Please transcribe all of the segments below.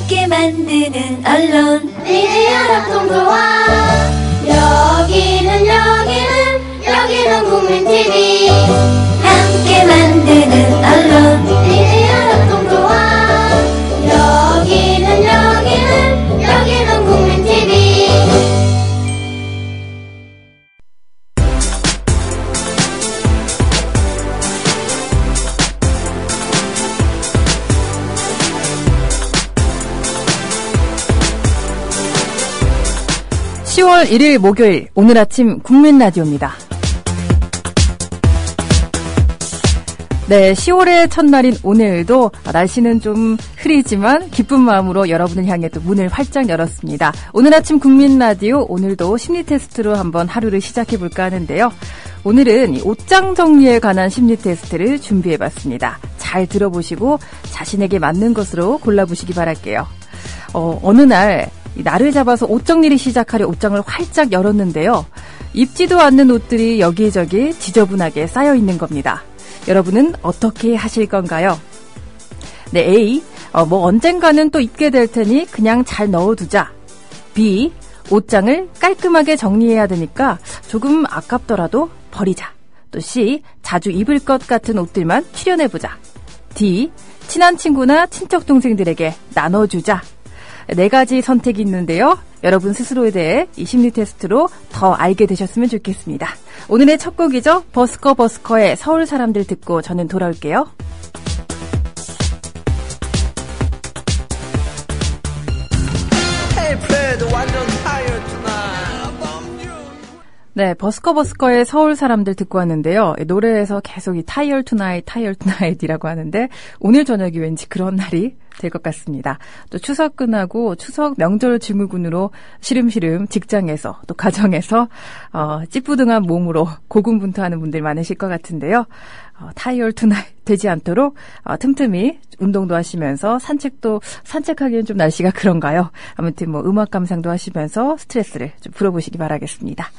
함께 만드는 언론 미디어 협동조합 여기는 국민TV 함께 만드는 언론 미디어 협동조합 여기는 국민TV 10월 1일 목요일 오늘 아침 국민라디오입니다. 네, 10월의 첫날인 오늘도 날씨는 좀 흐리지만 기쁜 마음으로 여러분을 향해 또 문을 활짝 열었습니다. 오늘 아침 국민라디오 오늘도 심리 테스트로 한번 하루를 시작해볼까 하는데요. 오늘은 옷장 정리에 관한 심리 테스트를 준비해봤습니다. 잘 들어보시고 자신에게 맞는 것으로 골라보시기 바랄게요. 어느 날 날을 잡아서 옷 정리를 시작하려 옷장을 활짝 열었는데요. 입지도 않는 옷들이 여기저기 지저분하게 쌓여있는 겁니다. 여러분은 어떻게 하실 건가요? 네, A. 언젠가는 또 입게 될 테니 그냥 잘 넣어두자. B. 옷장을 깔끔하게 정리해야 되니까 조금 아깝더라도 버리자. 또 C. 자주 입을 것 같은 옷들만 출연해보자. D. 친한 친구나 친척 동생들에게 나눠주자. 4가지 선택이 있는데요. 여러분 스스로에 대해 이 심리 테스트로 더 알게 되셨으면 좋겠습니다. 오늘의 첫 곡이죠. 버스커의 서울 사람들 듣고 저는 돌아올게요. 네, 버스커의 서울 사람들 듣고 왔는데요. 노래에서 계속 이 타이어 투나잇이라고 하는데 오늘 저녁이 왠지 그런 날이 될 것 같습니다. 또 추석 끝나고 추석 명절 증후군으로 시름시름 직장에서 또 가정에서 찌뿌둥한 몸으로 고군분투하는 분들 많으실 것 같은데요. 타이어 투나잇 되지 않도록 틈틈이 운동도 하시면서 산책하기엔 좀 날씨가 그런가요? 아무튼 음악 감상도 하시면서 스트레스를 좀 풀어보시기 바라겠습니다.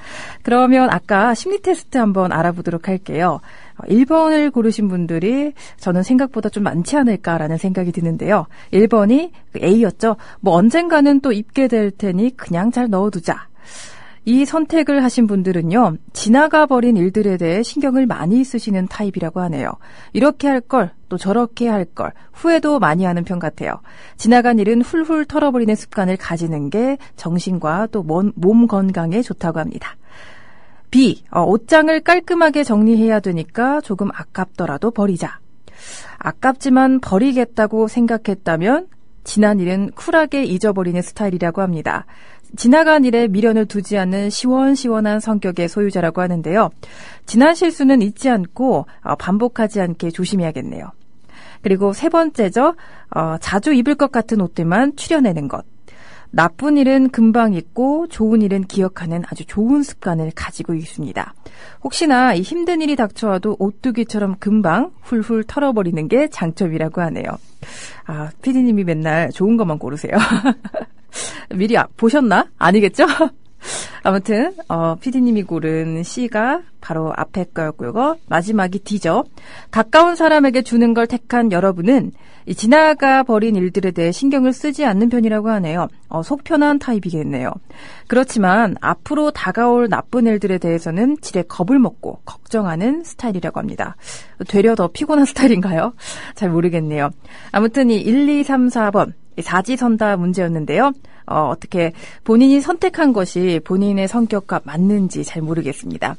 그러면 아까 심리 테스트 한번 알아보도록 할게요. 1번을 고르신 분들이 저는 생각보다 좀 많지 않을까라는 생각이 드는데요. 1번이 A였죠. 언젠가는 또 입게 될 테니 그냥 잘 넣어두자. 이 선택을 하신 분들은요, 지나가 버린 일들에 대해 신경을 많이 쓰시는 타입이라고 하네요. 이렇게 할 걸, 또 저렇게 할 걸, 후회도 많이 하는 편 같아요. 지나간 일은 훌훌 털어버리는 습관을 가지는 게 정신과 또 몸 건강에 좋다고 합니다. B, 옷장을 깔끔하게 정리해야 되니까 조금 아깝더라도 버리자. 아깝지만 버리겠다고 생각했다면 지난 일은 쿨하게 잊어버리는 스타일이라고 합니다. 지나간 일에 미련을 두지 않는 시원시원한 성격의 소유자라고 하는데요. 지난 실수는 잊지 않고 반복하지 않게 조심해야겠네요. 그리고 3번째죠. 자주 입을 것 같은 옷들만 추려내는 것. 나쁜 일은 금방 잊고 좋은 일은 기억하는 아주 좋은 습관을 가지고 있습니다. 혹시나 이 힘든 일이 닥쳐와도 오뚜기처럼 금방 훌훌 털어버리는 게 장점이라고 하네요. PD님이 맨날 좋은 것만 고르세요. 미리 보셨나? 아니겠죠? 아무튼 PD님이 고른 C가 바로 앞에 거였고요. 마지막이 D죠. 가까운 사람에게 주는 걸 택한 여러분은 이 지나가 버린 일들에 대해 신경을 쓰지 않는 편이라고 하네요. 속 편한 타입이겠네요. 그렇지만 앞으로 다가올 나쁜 일들에 대해서는 지레 겁을 먹고 걱정하는 스타일이라고 합니다. 되려 더 피곤한 스타일인가요? 잘 모르겠네요. 아무튼 이 1, 2, 3, 4번 사지선다 문제였는데요. 어떻게 본인이 선택한 것이 본인의 성격과 맞는지 잘 모르겠습니다.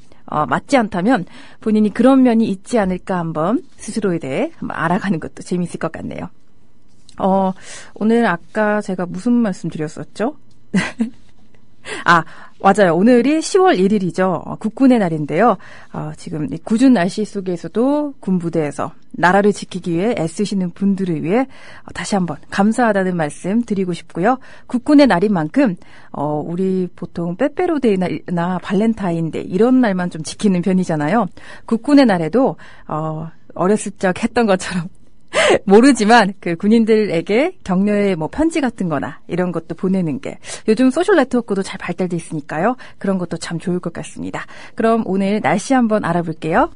맞지 않다면 본인이 그런 면이 있지 않을까 한번 스스로에 대해 한번 알아가는 것도 재미있을 것 같네요. 오늘 아까 제가 무슨 말씀 드렸었죠? 맞아요. 오늘이 10월 1일이죠. 국군의 날인데요. 지금 이 궂은 날씨 속에서도 군부대에서 나라를 지키기 위해 애쓰시는 분들을 위해 다시 한번 감사하다는 말씀 드리고 싶고요. 국군의 날인 만큼 우리 보통 빼빼로데이나 발렌타인데이 이런 날만 좀 지키는 편이잖아요. 국군의 날에도 어렸을 적 했던 것처럼 모르지만 그 군인들에게 격려의 편지 같은 거나 이런 것도 보내는 게 요즘 소셜 네트워크도 잘 발달돼 있으니까요. 그런 것도 참 좋을 것 같습니다. 그럼 오늘 날씨 한번 알아볼게요.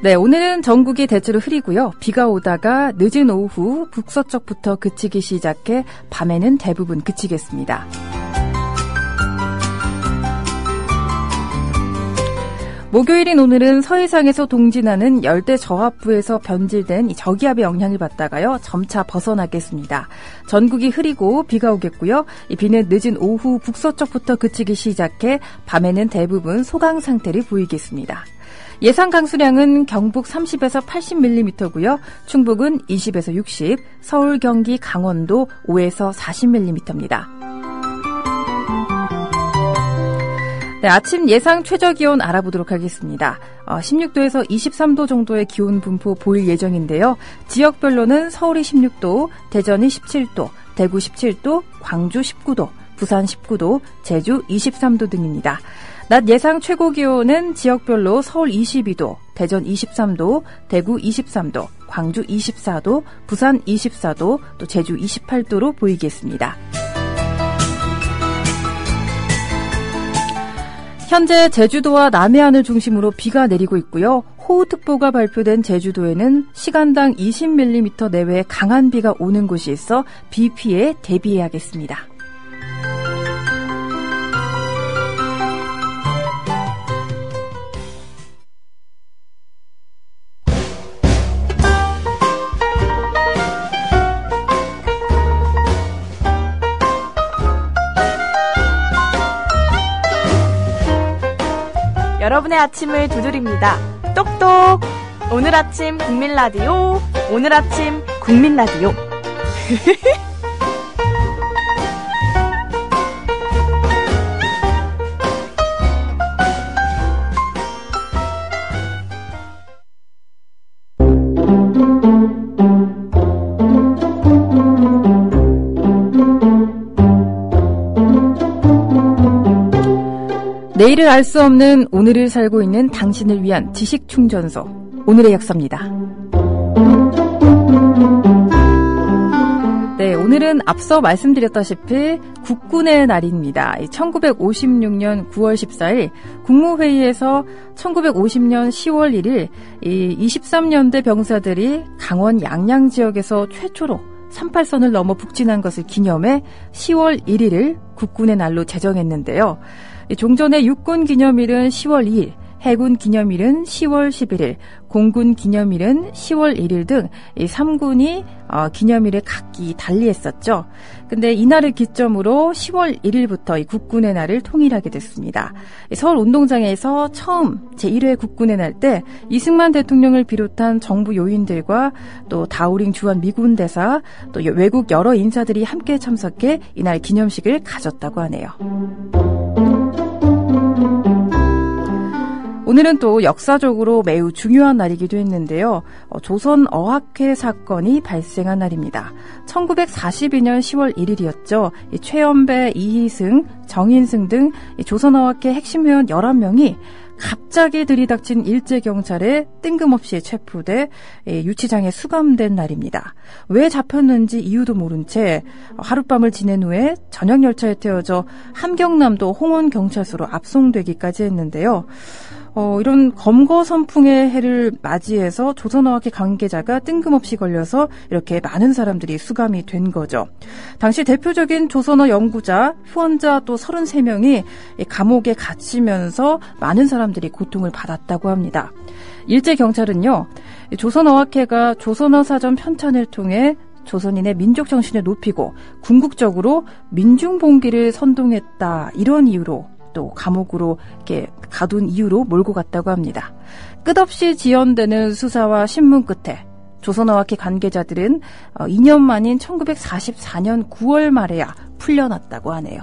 네, 오늘은 전국이 대체로 흐리고요. 비가 오다가 늦은 오후 북서쪽부터 그치기 시작해 밤에는 대부분 그치겠습니다. 목요일인 오늘은 서해상에서 동진하는 열대 저압부에서 변질된 이 저기압의 영향을 받다가요. 점차 벗어나겠습니다. 전국이 흐리고 비가 오겠고요. 이 비는 늦은 오후 북서쪽부터 그치기 시작해 밤에는 대부분 소강 상태를 보이겠습니다. 예상 강수량은 경북 30에서 80mm고요. 충북은 20에서 60, 서울, 경기, 강원도 5에서 40mm입니다. 네, 아침 예상 최저기온 알아보도록 하겠습니다. 16도에서 23도 정도의 기온 분포 보일 예정인데요. 지역별로는 서울이 16도, 대전이 17도, 대구 17도, 광주 19도, 부산 19도, 제주 23도 등입니다. 낮 예상 최고 기온은 지역별로 서울 22도, 대전 23도, 대구 23도, 광주 24도, 부산 24도, 또 제주 28도로 보이겠습니다. 현재 제주도와 남해안을 중심으로 비가 내리고 있고요. 호우특보가 발표된 제주도에는 시간당 20mm 내외의 강한 비가 오는 곳이 있어 비 피해에 대비해야겠습니다. 여러분의 아침을 두드립니다. 똑똑! 오늘 아침 국민라디오, 오늘 아침 국민라디오. 내일을 알 수 없는 오늘을 살고 있는 당신을 위한 지식충전소, 오늘의 역사입니다. 네, 오늘은 앞서 말씀드렸다시피 국군의 날입니다. 1956년 9월 14일 국무회의에서 1950년 10월 1일 23년대 병사들이 강원 양양 지역에서 최초로 38선을 넘어 북진한 것을 기념해 10월 1일을 국군의 날로 제정했는데요. 종전의 육군 기념일은 10월 2일, 해군 기념일은 10월 11일, 공군 기념일은 10월 1일 등 이 3군이 기념일을 각기 달리했었죠. 근데 이날을 기점으로 10월 1일부터 이 국군의 날을 통일하게 됐습니다. 서울 운동장에서 처음 제1회 국군의 날 때 이승만 대통령을 비롯한 정부 요인들과 또 다우링 주한 미군 대사, 또 외국 여러 인사들이 함께 참석해 이날 기념식을 가졌다고 하네요. 오늘은 또 역사적으로 매우 중요한 날이기도 했는데요. 조선어학회 사건이 발생한 날입니다. 1942년 10월 1일이었죠. 최연배, 이희승, 정인승 등 조선어학회 핵심 회원 11명이 갑자기 들이닥친 일제경찰에 뜬금없이 체포돼 유치장에 수감된 날입니다. 왜 잡혔는지 이유도 모른 채 하룻밤을 지낸 후에 저녁 열차에 태워져 함경남도 홍원경찰서로 압송되기까지 했는데요. 이런 검거 선풍의 해를 맞이해서 조선어학회 관계자가 뜬금없이 걸려서 이렇게 많은 사람들이 수감이 된 거죠. 당시 대표적인 조선어 연구자, 후원자 또 33명이 감옥에 갇히면서 많은 사람들이 고통을 받았다고 합니다. 일제경찰은요, 조선어학회가 조선어 사전 편찬을 통해 조선인의 민족 정신을 높이고 궁극적으로 민중봉기를 선동했다, 이런 이유로 또 감옥으로 이렇게 가둔 이유로 몰고 갔다고 합니다. 끝없이 지연되는 수사와 신문 끝에 조선어학회 관계자들은 2년 만인 1944년 9월 말에야 풀려났다고 하네요.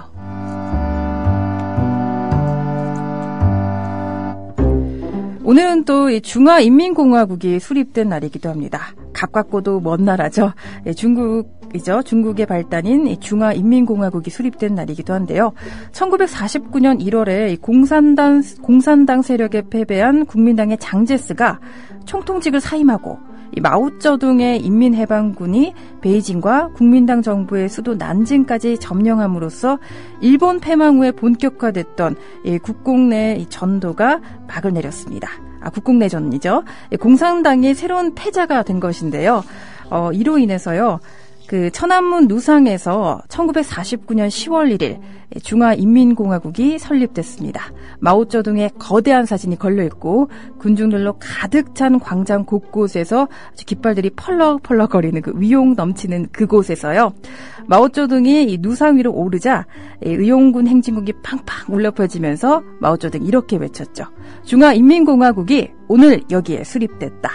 오늘은 또 중화인민공화국이 수립된 날이기도 합니다. 가깝고도 먼 나라죠. 중국의 발단인 중화인민공화국이 수립된 날이기도 한데요. 1949년 1월에 공산당 세력에 패배한 국민당의 장제스가 총통직을 사임하고 마오쩌둥의 인민해방군이 베이징과 국민당 정부의 수도 난징까지 점령함으로써 일본 패망 후에 본격화됐던 국공 내 전도가 막을 내렸습니다. 국국내전이죠. 공산당이 새로운 패자가 된 것인데요. 이로 인해서요. 그 천안문 누상에서 1949년 10월 1일 중화인민공화국이 설립됐습니다. 마오쩌둥의 거대한 사진이 걸려있고 군중들로 가득 찬 광장 곳곳에서 아주 깃발들이 펄럭펄럭거리는 그 위용 넘치는 그곳에서요. 마오쩌둥이 이 누상 위로 오르자 의용군 행진곡이 팡팡 울려 퍼지면서 마오쩌둥이 이렇게 외쳤죠. 중화인민공화국이 오늘 여기에 수립됐다.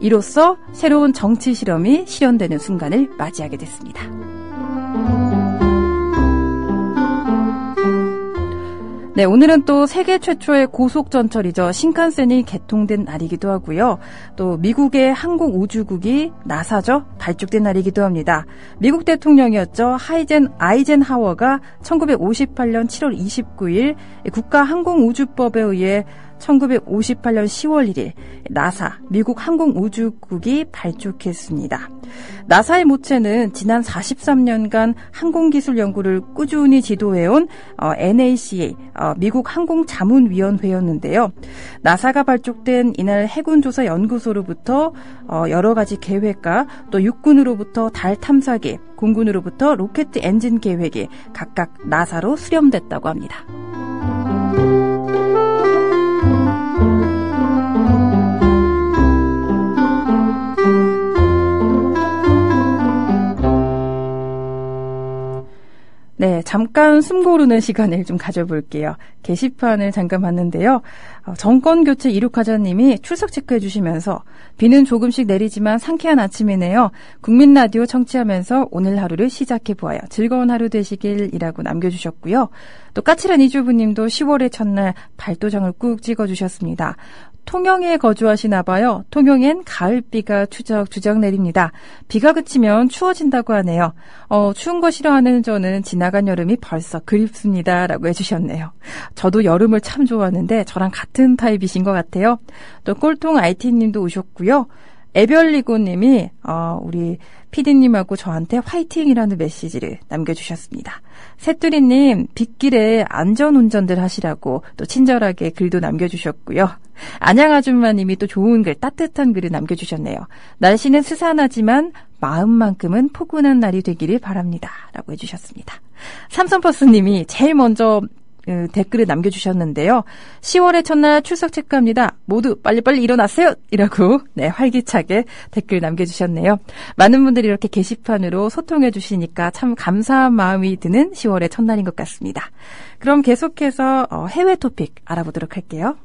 이로써 새로운 정치 실험이 실현되는 순간을 맞이하게 됐습니다. 네, 오늘은 또 세계 최초의 고속전철이죠. 신칸센이 개통된 날이기도 하고요. 또 미국의 항공우주국이 나사죠. 발족된 날이기도 합니다. 미국 대통령이었죠. 아이젠하워가 1958년 7월 29일 국가항공우주법에 의해 1958년 10월 1일 나사, 미국 항공우주국이 발족했습니다. 나사의 모체는 지난 43년간 항공기술 연구를 꾸준히 지도해온 NACA, 미국 항공자문위원회였는데요. 나사가 발족된 이날 해군조사 연구소로부터 여러 가지 계획과 또 육군으로부터 달 탐사기, 공군으로부터 로켓 엔진 계획이 각각 나사로 수렴됐다고 합니다. 네, 잠깐 숨 고르는 시간을 좀 가져볼게요. 게시판을 잠깐 봤는데요. 정권교체 이륙하자님이 출석 체크해 주시면서 비는 조금씩 내리지만 상쾌한 아침이네요. 국민라디오 청취하면서 오늘 하루를 시작해보아요. 즐거운 하루 되시길이라고 남겨주셨고요. 또 까칠한 이주부님도 10월의 첫날 발도장을 꾹 찍어주셨습니다. 통영에 거주하시나 봐요. 통영엔 가을비가 추적추적 내립니다. 비가 그치면 추워진다고 하네요. 추운 거 싫어하는 저는 지나간 여름이 벌써 그립습니다. 라고 해주셨네요. 저도 여름을 참 좋아하는데 저랑 같은 타입이신 것 같아요. 또 꼴통 IT님도 오셨고요. 에별리고님이 우리 PD님하고 저한테 화이팅이라는 메시지를 남겨주셨습니다. 새뚜리님 빗길에 안전운전들 하시라고 또 친절하게 글도 남겨주셨고요. 안양아줌마님이 또 좋은 글, 따뜻한 글을 남겨주셨네요. 날씨는 스산하지만 마음만큼은 포근한 날이 되기를 바랍니다. 라고 해주셨습니다. 삼성버스님이 제일 먼저 댓글을 남겨주셨는데요. 10월의 첫날 출석 체크합니다. 모두 빨리빨리 일어나세요! 이라고 활기차게 댓글 남겨주셨네요. 많은 분들이 이렇게 게시판으로 소통해 주시니까 참 감사한 마음이 드는 10월의 첫날인 것 같습니다. 그럼 계속해서 해외 토픽 알아보도록 할게요.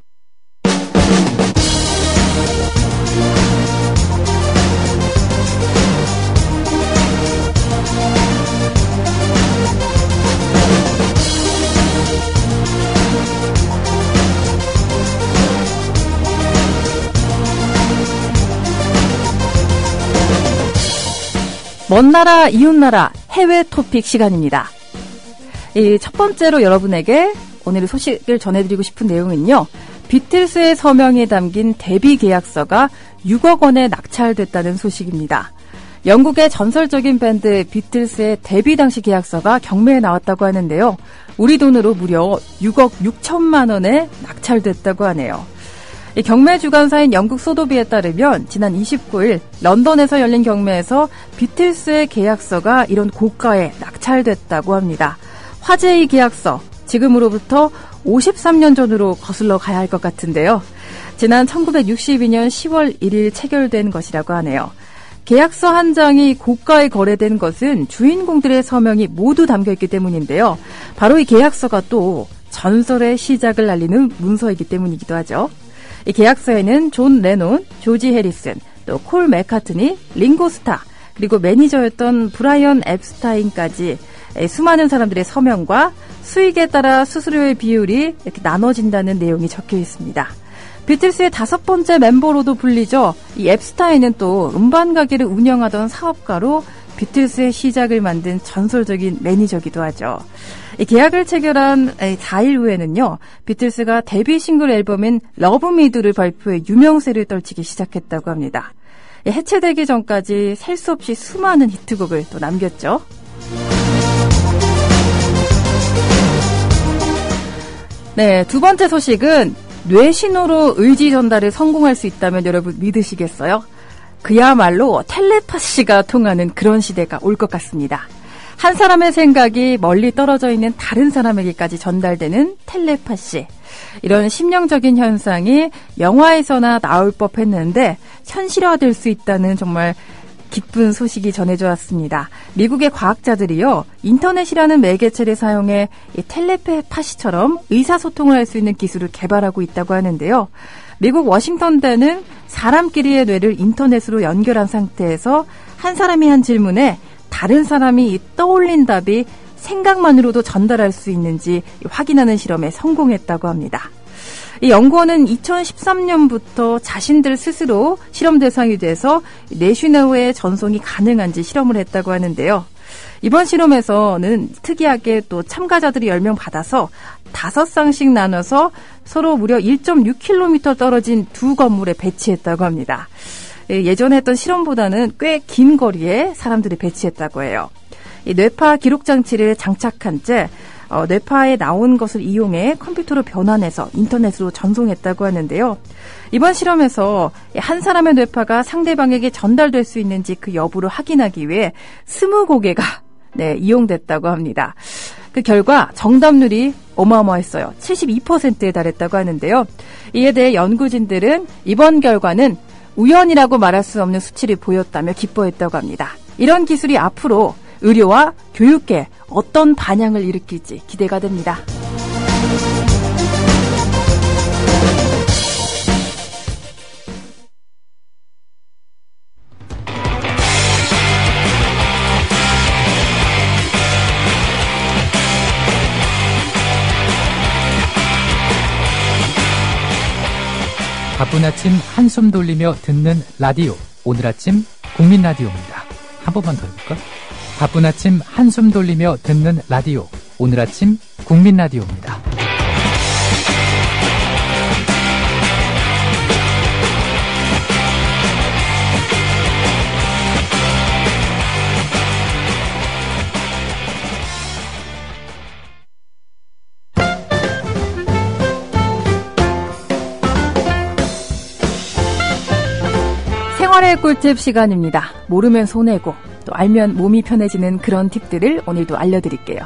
먼 나라, 이웃 나라, 해외 토픽 시간입니다. 첫 번째로 여러분에게 오늘 소식을 전해드리고 싶은 내용은요. 비틀스의 서명이 담긴 데뷔 계약서가 6억 원에 낙찰됐다는 소식입니다. 영국의 전설적인 밴드 비틀스의 데뷔 당시 계약서가 경매에 나왔다고 하는데요. 우리 돈으로 무려 6억 6천만 원에 낙찰됐다고 하네요. 경매 주관사인 영국 소도비에 따르면 지난 29일 런던에서 열린 경매에서 비틀스의 계약서가 이런 고가에 낙찰됐다고 합니다. 화제의 계약서, 지금으로부터 53년 전으로 거슬러 가야 할 것 같은데요. 지난 1962년 10월 1일 체결된 것이라고 하네요. 계약서 한 장이 고가에 거래된 것은 주인공들의 서명이 모두 담겨있기 때문인데요. 바로 이 계약서가 또 전설의 시작을 알리는 문서이기 때문이기도 하죠. 이 계약서에는 존 레논, 조지 해리슨, 또 콜 맥카트니, 링고 스타, 그리고 매니저였던 브라이언 앱스타인까지 수많은 사람들의 서명과 수익에 따라 수수료의 비율이 이렇게 나눠진다는 내용이 적혀 있습니다. 비틀스의 5번째 멤버로도 불리죠. 이 앱스타인은 또 음반 가게를 운영하던 사업가로 비틀스의 시작을 만든 전설적인 매니저기도 하죠. 이 계약을 체결한 4일 후에는요. 비틀스가 데뷔 싱글 앨범인 러브 미드를 발표해 유명세를 떨치기 시작했다고 합니다. 해체되기 전까지 셀 수 없이 수많은 히트곡을 또 남겼죠. 네, 두 번째 소식은 뇌신호로 의지 전달을 성공할 수 있다면 여러분 믿으시겠어요? 그야말로 텔레파시가 통하는 그런 시대가 올 것 같습니다. 한 사람의 생각이 멀리 떨어져 있는 다른 사람에게까지 전달되는 텔레파시. 이런 심령적인 현상이 영화에서나 나올 법했는데 현실화될 수 있다는 정말 기쁜 소식이 전해져 왔습니다. 미국의 과학자들이요, 인터넷이라는 매개체를 사용해 이 텔레파시처럼 의사소통을 할 수 있는 기술을 개발하고 있다고 하는데요. 미국 워싱턴대는 사람끼리의 뇌를 인터넷으로 연결한 상태에서 한 사람이 한 질문에 다른 사람이 떠올린 답이 생각만으로도 전달할 수 있는지 확인하는 실험에 성공했다고 합니다. 이 연구원은 2013년부터 자신들 스스로 실험 대상이 돼서 뇌신호의 전송이 가능한지 실험을 했다고 하는데요. 이번 실험에서는 특이하게 또 참가자들이 10명 받아서 5쌍씩 나눠서 서로 무려 1.6km 떨어진 두 건물에 배치했다고 합니다. 예전에 했던 실험보다는 꽤 긴 거리에 사람들이 배치했다고 해요. 이 뇌파 기록 장치를 장착한 채 뇌파에 나온 것을 이용해 컴퓨터로 변환해서 인터넷으로 전송했다고 하는데요. 이번 실험에서 한 사람의 뇌파가 상대방에게 전달될 수 있는지 그 여부를 확인하기 위해 20개가 이용됐다고 합니다. 그 결과 정답률이 어마어마했어요. 72%에 달했다고 하는데요. 이에 대해 연구진들은 이번 결과는 우연이라고 말할 수 없는 수치를 보였다며 기뻐했다고 합니다. 이런 기술이 앞으로 의료와 교육계에 어떤 반향을 일으킬지 기대가 됩니다. 바쁜 아침 한숨 돌리며 듣는 라디오. 오늘 아침 국민 라디오입니다. 한 번만 더 해볼까? 바쁜 아침 한숨 돌리며 듣는 라디오. 오늘 아침 국민 라디오입니다. 생활의 꿀팁 시간입니다. 모르면 손해고 또 알면 몸이 편해지는 그런 팁들을 오늘도 알려드릴게요.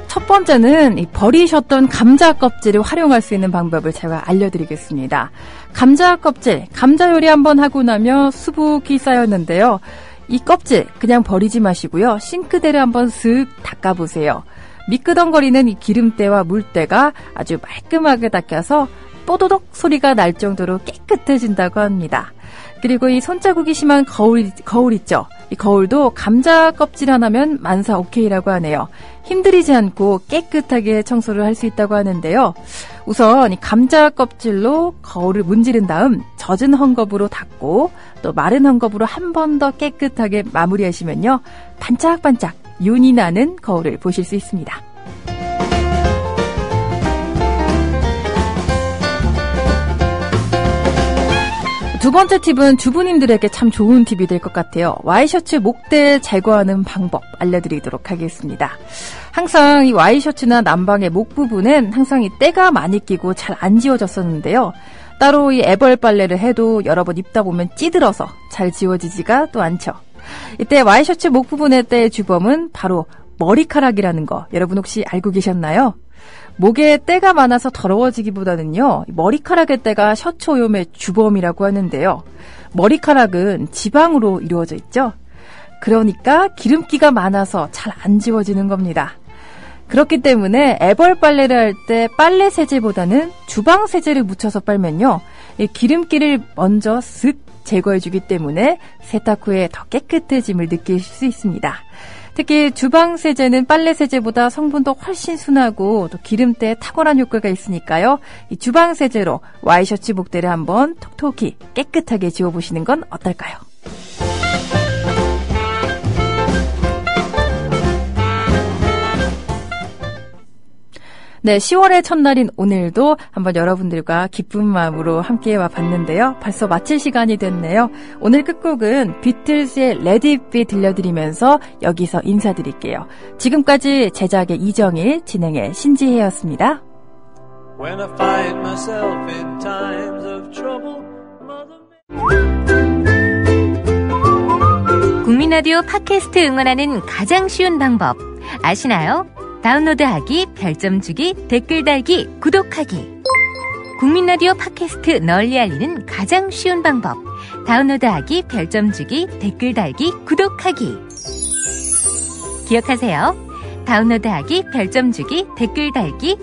첫 번째는 버리셨던 감자 껍질을 활용할 수 있는 방법을 제가 알려드리겠습니다. 감자 껍질, 감자 요리 한번 하고 나면 수북이 쌓였는데요. 이 껍질 그냥 버리지 마시고요. 싱크대를 한번 쓱 닦아보세요. 미끄덩거리는 이 기름때와 물때가 아주 말끔하게 닦여서 뽀도독 소리가 날 정도로 깨끗해진다고 합니다. 그리고 이 손자국이 심한 거울 있죠. 이 거울도 감자 껍질 하나면 만사 오케이라고 하네요. 힘들이지 않고 깨끗하게 청소를 할 수 있다고 하는데요. 우선 이 감자 껍질로 거울을 문지른 다음 젖은 헝겊으로 닦고 또 마른 헝겊으로 한 번 더 깨끗하게 마무리하시면요. 반짝반짝 윤이 나는 거울을 보실 수 있습니다. 두 번째 팁은 주부님들에게 참 좋은 팁이 될 것 같아요. 와이셔츠 목대 제거하는 방법 알려드리도록 하겠습니다. 항상 이 와이셔츠나 남방의 목 부분엔 항상 이 때가 많이 끼고 잘 안 지워졌었는데요. 따로 이 애벌 빨래를 해도 여러 번 입다 보면 찌들어서 잘 지워지지가 또 않죠. 이때 와이셔츠 목 부분의 때의 주범은 바로 머리카락이라는 거 여러분 혹시 알고 계셨나요? 목에 때가 많아서 더러워지기보다는요, 머리카락의 때가 셔츠 오염의 주범이라고 하는데요. 머리카락은 지방으로 이루어져 있죠. 그러니까 기름기가 많아서 잘 안 지워지는 겁니다. 그렇기 때문에 애벌 빨래를 할 때 빨래 세제보다는 주방 세제를 묻혀서 빨면요, 이 기름기를 먼저 쓱 제거해주기 때문에 세탁 후에 더 깨끗해짐을 느낄 수 있습니다. 특히 주방 세제는 빨래 세제보다 성분도 훨씬 순하고 또 기름때에 탁월한 효과가 있으니까요. 이 주방 세제로 와이셔츠 목대를 한번 톡톡히 깨끗하게 지워보시는 건 어떨까요? 네, 10월의 첫날인 오늘도 한번 여러분들과 기쁜 마음으로 함께 와봤는데요. 벌써 마칠 시간이 됐네요. 오늘 끝곡은 비틀즈의 Let It Be 들려드리면서 여기서 인사드릴게요. 지금까지 제작의 이정일, 진행의 신지혜였습니다. When I find myself in times of trouble, 국민 라디오 팟캐스트 응원하는 가장 쉬운 방법 아시나요? 다운로드하기, 별점 주기, 댓글 달기, 구독하기. 국민 라디오 팟캐스트 널리 알리는 가장 쉬운 방법. 다운로드하기, 별점 주기, 댓글 달기, 구독하기. 기억하세요. 다운로드하기, 별점 주기, 댓글 달기,